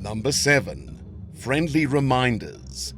Number 7. Friendly reminders.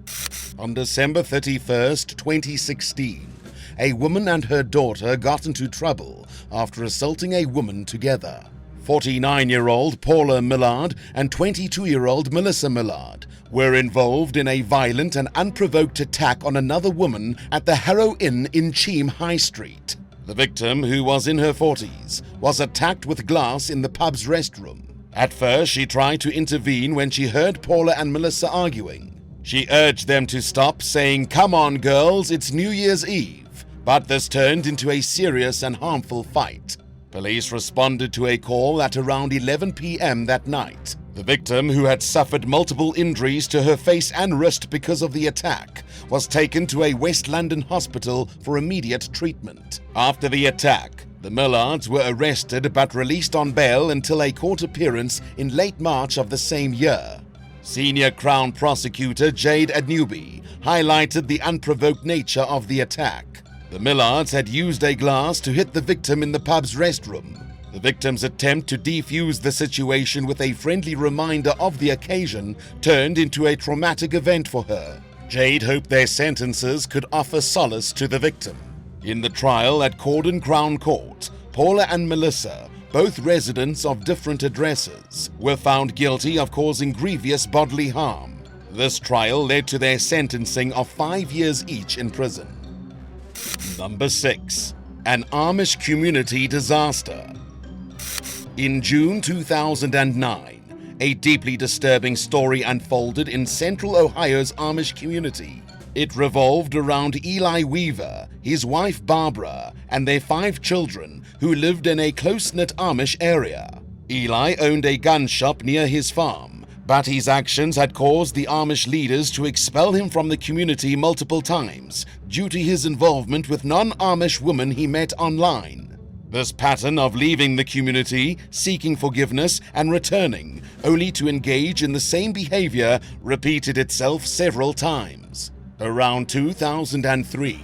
On December 31st, 2016, a woman and her daughter got into trouble after assaulting a woman together. 49-year-old Paula Millard and 22-year-old Melissa Millard were involved in a violent and unprovoked attack on another woman at the Harrow Inn in Cheam High Street. The victim, who was in her 40s, was attacked with glass in the pub's restroom. At first, she tried to intervene when she heard Paula and Melissa arguing. She urged them to stop, saying, "Come on, girls, it's New Year's Eve." But this turned into a serious and harmful fight. Police responded to a call at around 11 p.m. that night. The victim, who had suffered multiple injuries to her face and wrist because of the attack, was taken to a West London hospital for immediate treatment. After the attack, the Millards were arrested but released on bail until a court appearance in late March of the same year. Senior Crown Prosecutor Jade Adnewby highlighted the unprovoked nature of the attack. The Millards had used a glass to hit the victim in the pub's restroom. The victim's attempt to defuse the situation with a friendly reminder of the occasion turned into a traumatic event for her. Jade hoped their sentences could offer solace to the victim. In the trial at Cordon Crown Court, Paula and Melissa, both residents of different addresses, were found guilty of causing grievous bodily harm. This trial led to their sentencing of 5 years each in prison. Number 6. An Amish community disaster. In June 2009, a deeply disturbing story unfolded in central Ohio's Amish community. It revolved around Eli Weaver, his wife Barbara, and their 5 children who lived in a close-knit Amish area. Eli owned a gun shop near his farm, but his actions had caused the Amish leaders to expel him from the community multiple times due to his involvement with non-Amish women he met online. This pattern of leaving the community, seeking forgiveness, and returning, only to engage in the same behavior, repeated itself several times. Around 2003,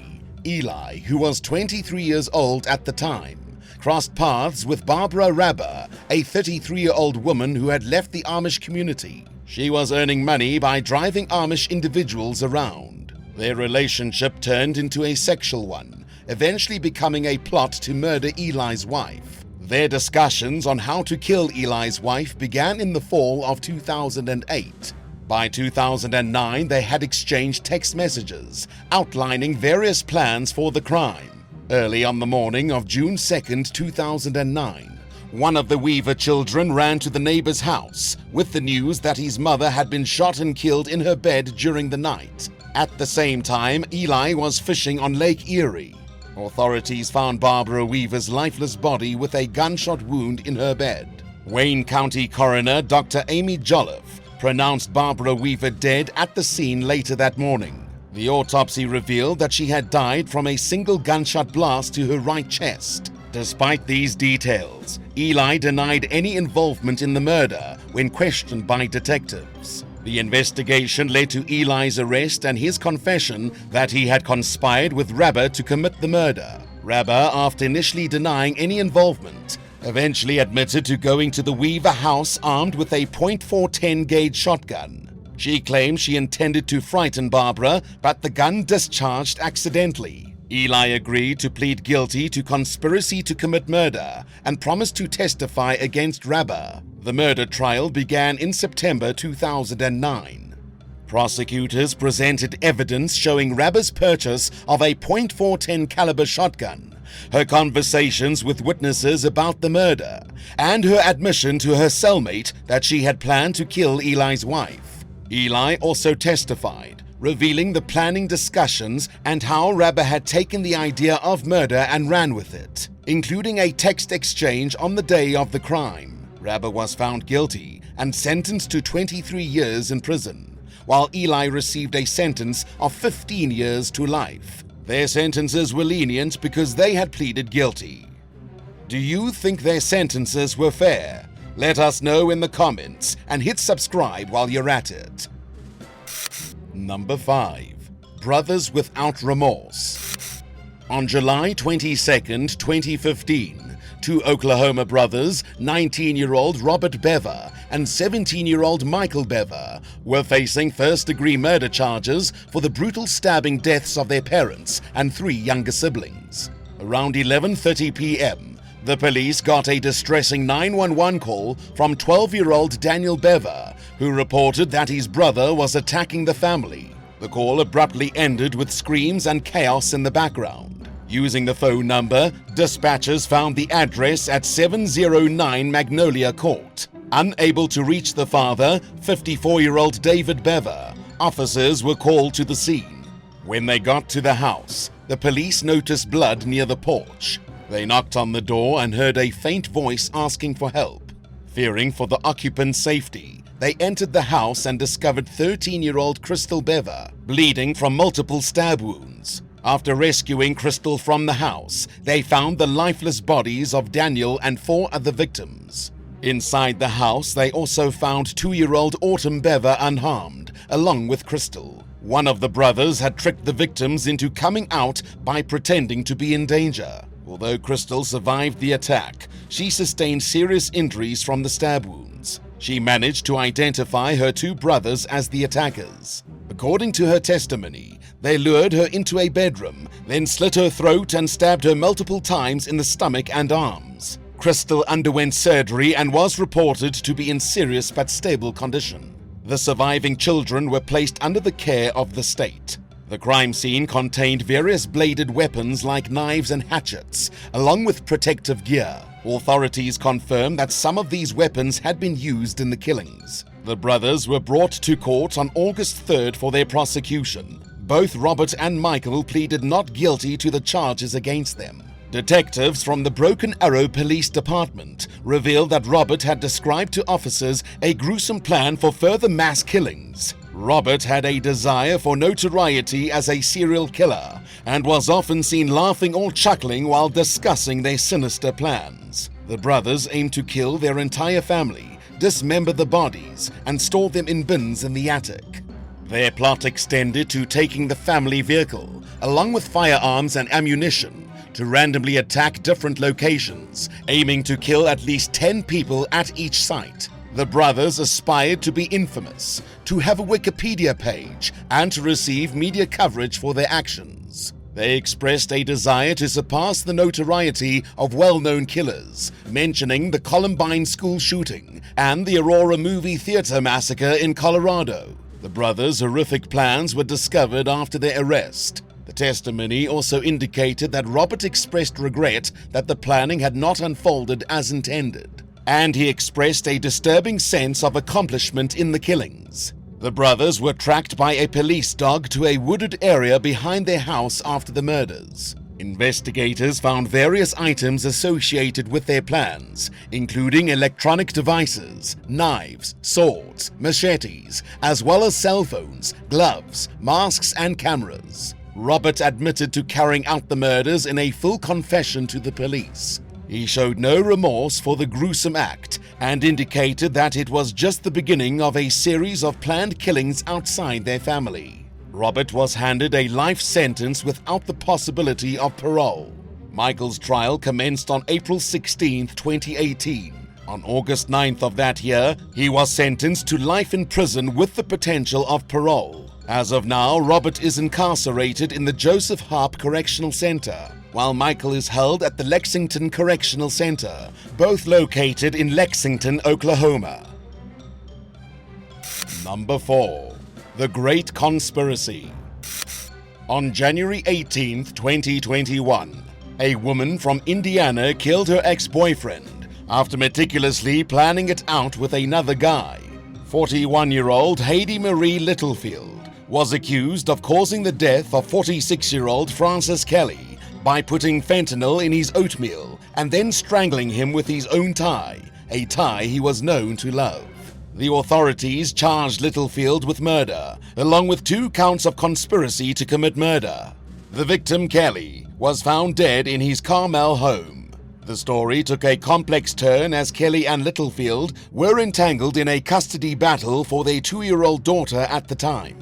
Eli, who was 23 years old at the time, crossed paths with Barbara Rabber, a 33-year-old woman who had left the Amish community. She was earning money by driving Amish individuals around. Their relationship turned into a sexual one, eventually becoming a plot to murder Eli's wife. Their discussions on how to kill Eli's wife began in the fall of 2008. By 2009, they had exchanged text messages outlining various plans for the crime. Early on the morning of June 2, 2009, one of the Weaver children ran to the neighbor's house with the news that his mother had been shot and killed in her bed during the night. At the same time, Eli was fishing on Lake Erie. Authorities found Barbara Weaver's lifeless body with a gunshot wound in her bed. Wayne County Coroner Dr. Amy Jolliffe pronounced Barbara Weaver dead at the scene later that morning. The autopsy revealed that she had died from a single gunshot blast to her right chest. Despite these details, Eli denied any involvement in the murder when questioned by detectives. The investigation led to Eli's arrest and his confession that he had conspired with Rabber to commit the murder. Rabber, after initially denying any involvement, eventually admitted to going to the Weaver house armed with a .410 gauge shotgun. She claimed she intended to frighten Barbara, but the gun discharged accidentally. Eli agreed to plead guilty to conspiracy to commit murder and promised to testify against Rabber. The murder trial began in September 2009. Prosecutors presented evidence showing Rabber's purchase of a .410 caliber shotgun, her conversations with witnesses about the murder, and her admission to her cellmate that she had planned to kill Eli's wife. Eli also testified, revealing the planning discussions and how Rabber had taken the idea of murder and ran with it, including a text exchange on the day of the crime. Rabber was found guilty and sentenced to 23 years in prison, while Eli received a sentence of 15 years to life. Their sentences were lenient because they had pleaded guilty. Do you think their sentences were fair? Let us know in the comments and hit subscribe while you're at it. Number 5. Brothers Without Remorse. On July 22, 2015, 2 Oklahoma brothers, 19-year-old Robert Bever and 17-year-old Michael Bever were facing first-degree murder charges for the brutal stabbing deaths of their parents and 3 younger siblings. Around 11:30 p.m., the police got a distressing 911 call from 12-year-old Daniel Bever, who reported that his brother was attacking the family. The call abruptly ended with screams and chaos in the background. Using the phone number, dispatchers found the address at 709 Magnolia Court. Unable to reach the father, 54-year-old David Bever, officers were called to the scene. When they got to the house, the police noticed blood near the porch. They knocked on the door and heard a faint voice asking for help. Fearing for the occupant's safety, they entered the house and discovered 13-year-old Crystal Bever bleeding from multiple stab wounds. After rescuing Crystal from the house, they found the lifeless bodies of Daniel and 4 other victims. Inside the house, they also found 2-year-old Autumn Bever unharmed, along with Crystal. One of the brothers had tricked the victims into coming out by pretending to be in danger. Although Crystal survived the attack, she sustained serious injuries from the stab wounds. She managed to identify her 2 brothers as the attackers. According to her testimony, they lured her into a bedroom, then slit her throat and stabbed her multiple times in the stomach and arms. Crystal underwent surgery and was reported to be in serious but stable condition. The surviving children were placed under the care of the state. The crime scene contained various bladed weapons like knives and hatchets, along with protective gear. Authorities confirmed that some of these weapons had been used in the killings. The brothers were brought to court on August 3rd for their prosecution. Both Robert and Michael pleaded not guilty to the charges against them. Detectives from the Broken Arrow Police Department revealed that Robert had described to officers a gruesome plan for further mass killings. Robert had a desire for notoriety as a serial killer and was often seen laughing or chuckling while discussing their sinister plans. The brothers aimed to kill their entire family, dismember the bodies, and store them in bins in the attic. Their plot extended to taking the family vehicle, along with firearms and ammunition, to randomly attack different locations, aiming to kill at least 10 people at each site. The brothers aspired to be infamous, to have a Wikipedia page, and to receive media coverage for their actions. They expressed a desire to surpass the notoriety of well-known killers, mentioning the Columbine school shooting and the Aurora movie theater massacre in Colorado. The brothers' horrific plans were discovered after their arrest. The testimony also indicated that Robert expressed regret that the planning had not unfolded as intended, and he expressed a disturbing sense of accomplishment in the killings. The brothers were tracked by a police dog to a wooded area behind their house after the murders. Investigators found various items associated with their plans, including electronic devices, knives, swords, machetes, as well as cell phones, gloves, masks, and cameras. Robert admitted to carrying out the murders in a full confession to the police. He showed no remorse for the gruesome act and indicated that it was just the beginning of a series of planned killings outside their family. Robert was handed a life sentence without the possibility of parole. Michael's trial commenced on April 16, 2018. On August 9th of that year, he was sentenced to life in prison with the potential of parole. As of now, Robert is incarcerated in the Joseph Harp Correctional Center, while Michael is held at the Lexington Correctional Center, both located in Lexington, Oklahoma. Number 4. The Great Conspiracy. On January 18, 2021, a woman from Indiana killed her ex-boyfriend after meticulously planning it out with another guy. 41-year-old Heidi Marie Littlefield was accused of causing the death of 46-year-old Francis Kelly by putting fentanyl in his oatmeal and then strangling him with his own tie, a tie he was known to love. The authorities charged Littlefield with murder, along with 2 counts of conspiracy to commit murder. The victim, Kelly, was found dead in his Carmel home. The story took a complex turn as Kelly and Littlefield were entangled in a custody battle for their 2-year-old daughter at the time.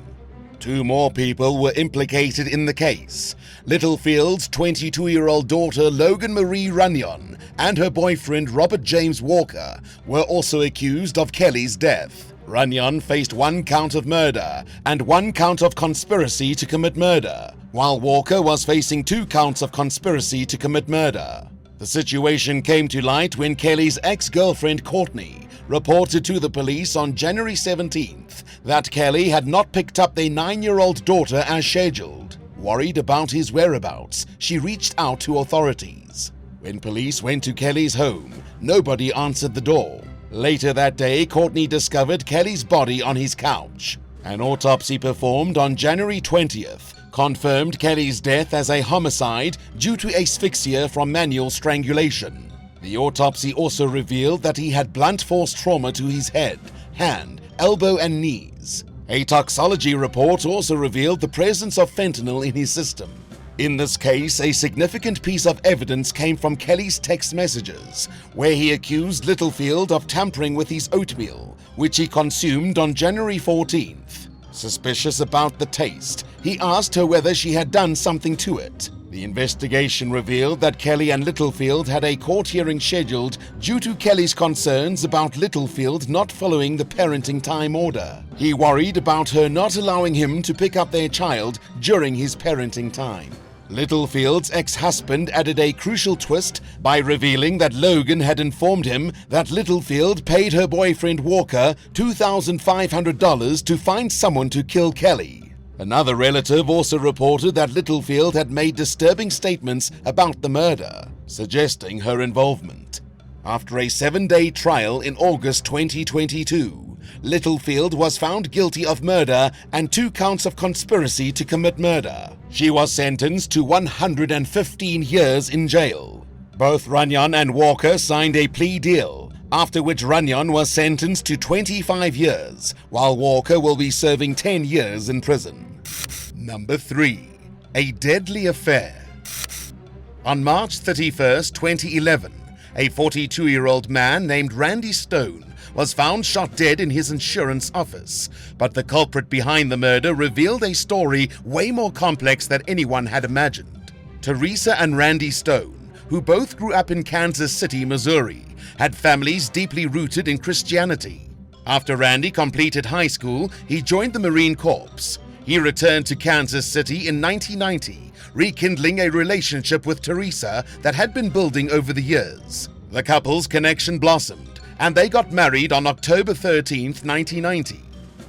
Two more people were implicated in the case. Littlefield's 22-year-old daughter Logan Marie Runyon and her boyfriend Robert James Walker were also accused of Kelly's death. Runyon faced 1 count of murder and 1 count of conspiracy to commit murder, while Walker was facing 2 counts of conspiracy to commit murder. The situation came to light when Kelly's ex-girlfriend Courtney reported to the police on January 17th that Kelly had not picked up their 9-year-old daughter as scheduled. Worried about his whereabouts, she reached out to authorities. When police went to Kelly's home, nobody answered the door. Later that day, Courtney discovered Kelly's body on his couch. An autopsy performed on January 20th confirmed Kelly's death as a homicide due to asphyxia from manual strangulation. The autopsy also revealed that he had blunt force trauma to his head, hand, elbow, and knees. A toxicology report also revealed the presence of fentanyl in his system. In this case, a significant piece of evidence came from Kelly's text messages, where he accused Littlefield of tampering with his oatmeal, which he consumed on January 14th. Suspicious about the taste, he asked her whether she had done something to it. The investigation revealed that Kelly and Littlefield had a court hearing scheduled due to Kelly's concerns about Littlefield not following the parenting time order. He worried about her not allowing him to pick up their child during his parenting time. Littlefield's ex-husband added a crucial twist by revealing that Logan had informed him that Littlefield paid her boyfriend Walker $2,500 to find someone to kill Kelly. Another relative also reported that Littlefield had made disturbing statements about the murder, suggesting her involvement. After a 7-day trial in August 2022, Littlefield was found guilty of murder and 2 counts of conspiracy to commit murder. She was sentenced to 115 years in jail. Both Runyon and Walker signed a plea deal, after which Runyon was sentenced to 25 years, while Walker will be serving 10 years in prison. Number 3. A deadly affair. On March 31st, 2011, a 42-year-old man named Randy Stone was found shot dead in his insurance office, but the culprit behind the murder revealed a story way more complex than anyone had imagined. Teresa and Randy Stone, who both grew up in Kansas City, Missouri, had families deeply rooted in Christianity. After Randy completed high school, he joined the Marine Corps. He returned to Kansas City in 1990, rekindling a relationship with Teresa that had been building over the years. The couple's connection blossomed, and they got married on October 13, 1990.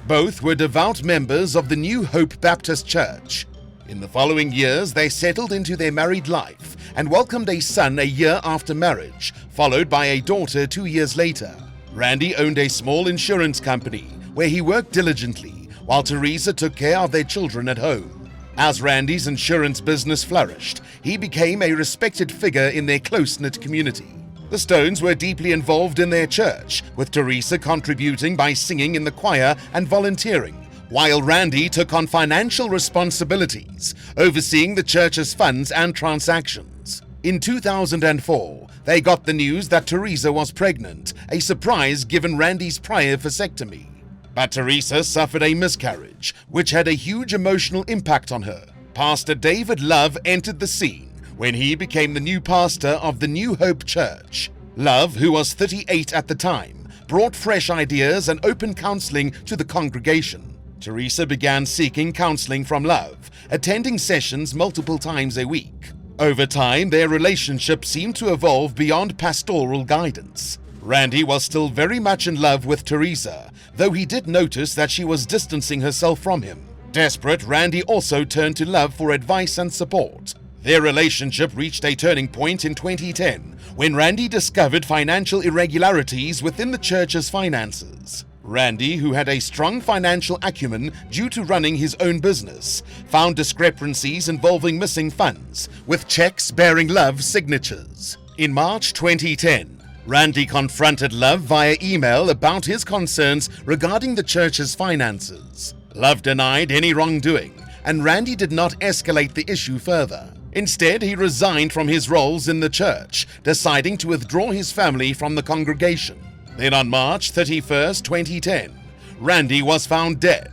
Both were devout members of the New Hope Baptist Church. In the following years, they settled into their married life and welcomed a son a year after marriage, followed by a daughter 2 years later. Randy owned a small insurance company where he worked diligently, while Teresa took care of their children at home. As Randy's insurance business flourished, he became a respected figure in their close-knit community. The Stones were deeply involved in their church, with Teresa contributing by singing in the choir and volunteering, while Randy took on financial responsibilities, overseeing the church's funds and transactions. In 2004, they got the news that Teresa was pregnant, a surprise given Randy's prior vasectomy. But Teresa suffered a miscarriage, which had a huge emotional impact on her. Pastor David Love entered the scene when he became the new pastor of the New Hope Church. Love, who was 38 at the time, brought fresh ideas and open counseling to the congregation. Teresa began seeking counseling from Love, attending sessions multiple times a week. Over time, their relationship seemed to evolve beyond pastoral guidance. Randy was still very much in love with Teresa, though he did notice that she was distancing herself from him. Desperate, Randy also turned to Love for advice and support. Their relationship reached a turning point in 2010 when Randy discovered financial irregularities within the church's finances. Randy, who had a strong financial acumen due to running his own business, found discrepancies involving missing funds, with checks bearing Love's signatures. In March 2010, Randy confronted Love via email about his concerns regarding the church's finances. Love denied any wrongdoing, and Randy did not escalate the issue further. Instead, he resigned from his roles in the church, deciding to withdraw his family from the congregation. Then on March 31st, 2010, Randy was found dead.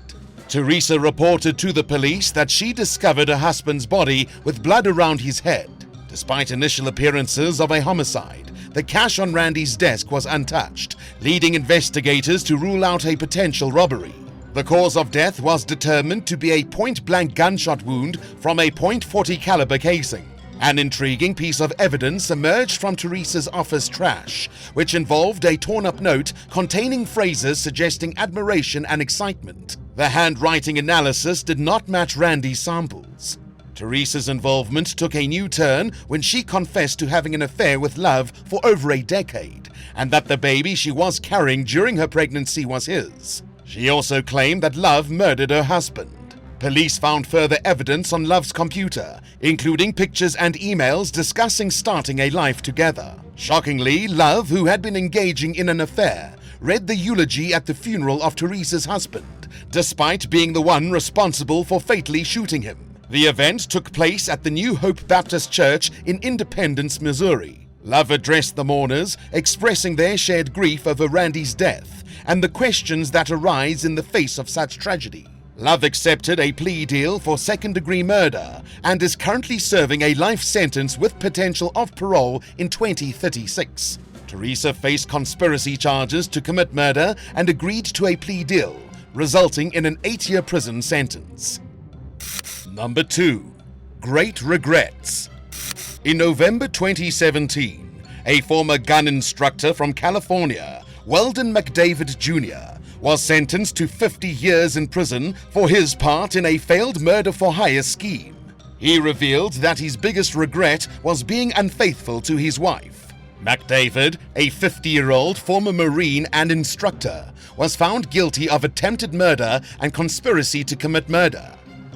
Teresa reported to the police that she discovered her husband's body with blood around his head. Despite initial appearances of a homicide, the cash on Randy's desk was untouched, leading investigators to rule out a potential robbery. The cause of death was determined to be a point-blank gunshot wound from a .40 caliber casing. An intriguing piece of evidence emerged from Teresa's office trash, which involved a torn-up note containing phrases suggesting admiration and excitement. The handwriting analysis did not match Randy's samples. Teresa's involvement took a new turn when she confessed to having an affair with Love for over a decade, and that the baby she was carrying during her pregnancy was his. She also claimed that Love murdered her husband. Police found further evidence on Love's computer, including pictures and emails discussing starting a life together. Shockingly, Love, who had been engaging in an affair, read the eulogy at the funeral of Teresa's husband, despite being the one responsible for fatally shooting him. The event took place at the New Hope Baptist Church in Independence, Missouri. Love addressed the mourners, expressing their shared grief over Randy's death and the questions that arise in the face of such tragedy. Love accepted a plea deal for second-degree murder and is currently serving a life sentence with potential of parole in 2036. Teresa faced conspiracy charges to commit murder and agreed to a plea deal, resulting in an 8-year prison sentence. Number 2. Great Regrets. In November 2017, a former gun instructor from California, Weldon McDavid Jr., was sentenced to 50 years in prison for his part in a failed murder-for-hire scheme. He revealed that his biggest regret was being unfaithful to his wife. McDavid, a 50-year-old former Marine and instructor, was found guilty of attempted murder and conspiracy to commit murder.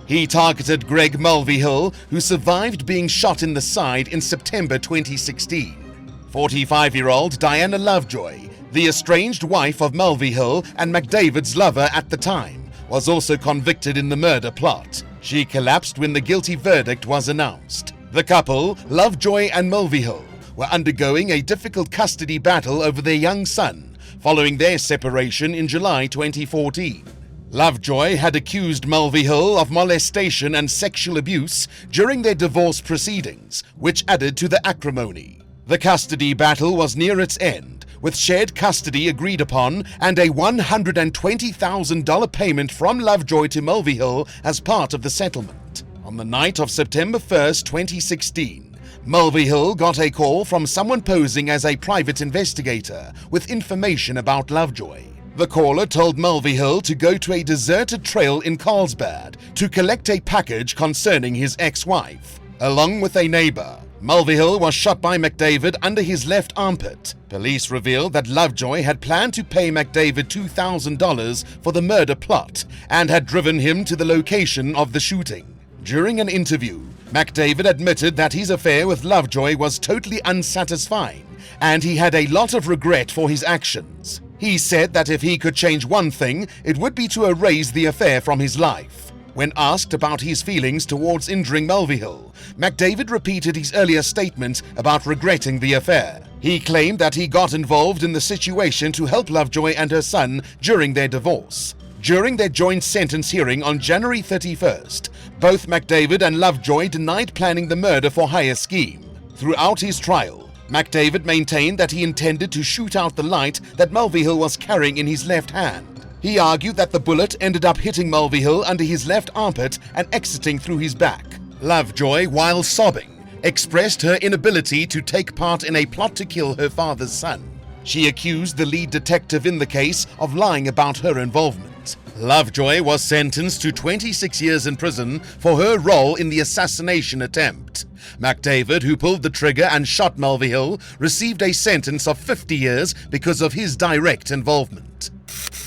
He targeted Greg Mulvihill, who survived being shot in the side in September 2016. 45-year-old Diana Lovejoy, the estranged wife of Mulvihill and McDavid's lover at the time, was also convicted in the murder plot. She collapsed when the guilty verdict was announced. The couple, Lovejoy and Mulvihill, were undergoing a difficult custody battle over their young son following their separation in July 2014. Lovejoy had accused Mulvihill of molestation and sexual abuse during their divorce proceedings, which added to the acrimony. The custody battle was near its end, with shared custody agreed upon and a $120,000 payment from Lovejoy to Mulvihill as part of the settlement. On the night of September 1st, 2016, Mulvihill got a call from someone posing as a private investigator with information about Lovejoy. The caller told Mulvihill to go to a deserted trail in Carlsbad to collect a package concerning his ex-wife. Along with a neighbor, Mulvihill was shot by McDavid under his left armpit. Police revealed that Lovejoy had planned to pay McDavid $2,000 for the murder plot and had driven him to the location of the shooting. During an interview, McDavid admitted that his affair with Lovejoy was totally unsatisfying and he had a lot of regret for his actions. He said that if he could change one thing, it would be to erase the affair from his life. When asked about his feelings towards injuring Mulvihill, McDavid repeated his earlier statement about regretting the affair. He claimed that he got involved in the situation to help Lovejoy and her son during their divorce. During their joint sentence hearing on January 31st, both McDavid and Lovejoy denied planning the murder-for-hire scheme. Throughout his trial, McDavid maintained that he intended to shoot out the light that Mulvihill was carrying in his left hand. He argued that the bullet ended up hitting Mulvihill under his left armpit and exiting through his back. Lovejoy, while sobbing, expressed her inability to take part in a plot to kill her father's son. She accused the lead detective in the case of lying about her involvement. Lovejoy was sentenced to 26 years in prison for her role in the assassination attempt. McDavid, who pulled the trigger and shot Mulvihill, received a sentence of 50 years because of his direct involvement.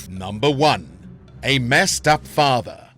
Number 1. A messed up father.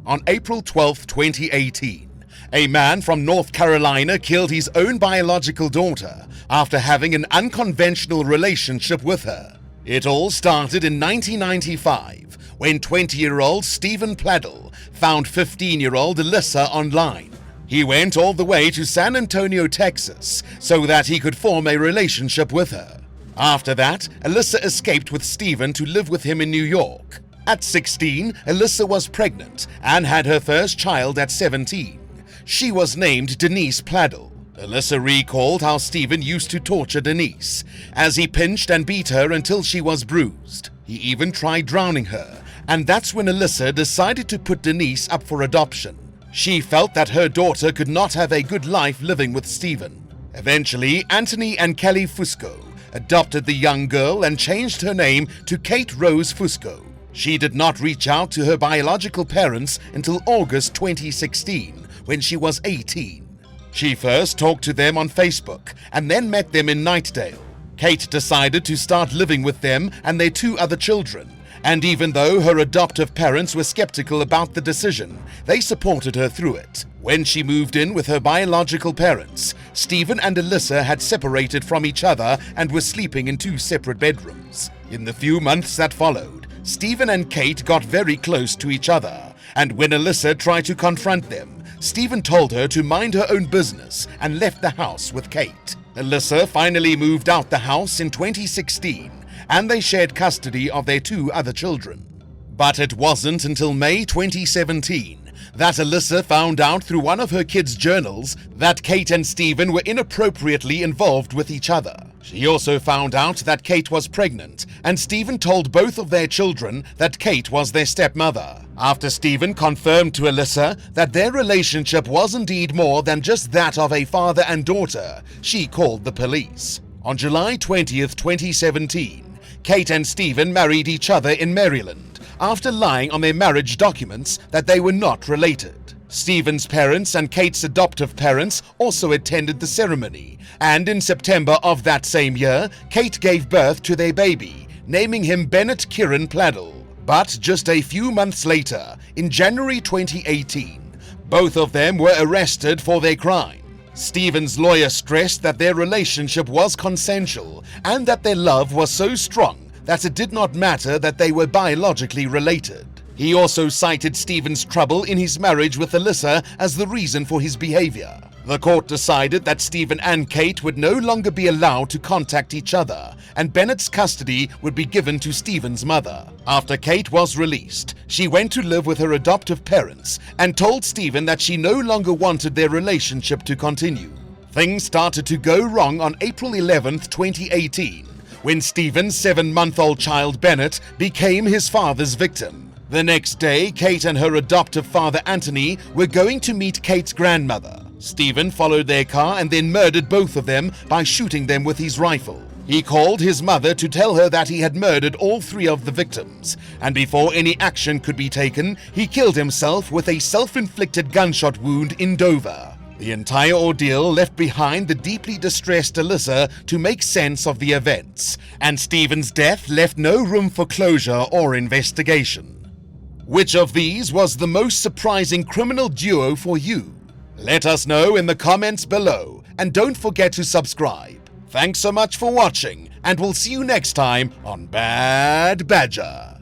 On April 12, 2018, a man from North Carolina killed his own biological daughter after having an unconventional relationship with her. It all started in 1995 when 20-year-old Stephen Pladdle found 15-year-old Alyssa online. He went all the way to San Antonio, Texas, so that he could form a relationship with her. After that, Alyssa escaped with Stephen to live with him in New York. At 16, Alyssa was pregnant and had her first child at 17. She was named Denise Pladdle. Alyssa recalled how Stephen used to torture Denise, as he pinched and beat her until she was bruised. He even tried drowning her, and that's when Alyssa decided to put Denise up for adoption. She felt that her daughter could not have a good life living with Stephen. Eventually, Anthony and Kelly Fusco adopted the young girl and changed her name to Kate Rose Fusco. She did not reach out to her biological parents until August 2016, when she was 18. She first talked to them on Facebook and then met them in Nightdale. Kate decided to start living with them and their 2 other children, and even though her adoptive parents were skeptical about the decision, they supported her through it. When she moved in with her biological parents, Stephen and Alyssa had separated from each other and were sleeping in 2 separate bedrooms. In the few months that followed, Stephen and Kate got very close to each other, and when Alyssa tried to confront them, Stephen told her to mind her own business and left the house with Kate. Alyssa finally moved out the house in 2016, and they shared custody of their 2 other children. But it wasn't until May 2017 that Alyssa found out through one of her kids' journals that Kate and Stephen were inappropriately involved with each other. She also found out that Kate was pregnant, and Stephen told both of their children that Kate was their stepmother. After Stephen confirmed to Alyssa that their relationship was indeed more than just that of a father and daughter, she called the police. On July 20th, 2017, Kate and Stephen married each other in Maryland, after lying on their marriage documents that they were not related. Stephen's parents and Kate's adoptive parents also attended the ceremony, and in September of that same year, Kate gave birth to their baby, naming him Bennett Kieran Pladdle. But just a few months later, in January 2018, both of them were arrested for their crime. Stephen's lawyer stressed that their relationship was consensual and that their love was so strong that it did not matter that they were biologically related. He also cited Stephen's trouble in his marriage with Alyssa as the reason for his behavior. The court decided that Stephen and Kate would no longer be allowed to contact each other, and Bennett's custody would be given to Stephen's mother. After Kate was released, she went to live with her adoptive parents and told Stephen that she no longer wanted their relationship to continue. Things started to go wrong on April 11th, 2018, when Stephen's 7-month-old child Bennett became his father's victim. The next day, Kate and her adoptive father Anthony were going to meet Kate's grandmother. Stephen followed their car and then murdered both of them by shooting them with his rifle. He called his mother to tell her that he had murdered all 3 of the victims, and before any action could be taken, he killed himself with a self-inflicted gunshot wound in Dover. The entire ordeal left behind the deeply distressed Alyssa to make sense of the events, and Stephen's death left no room for closure or investigation. Which of these was the most surprising criminal duo for you? Let us know in the comments below, and don't forget to subscribe. Thanks so much for watching, and we'll see you next time on Bad Badger.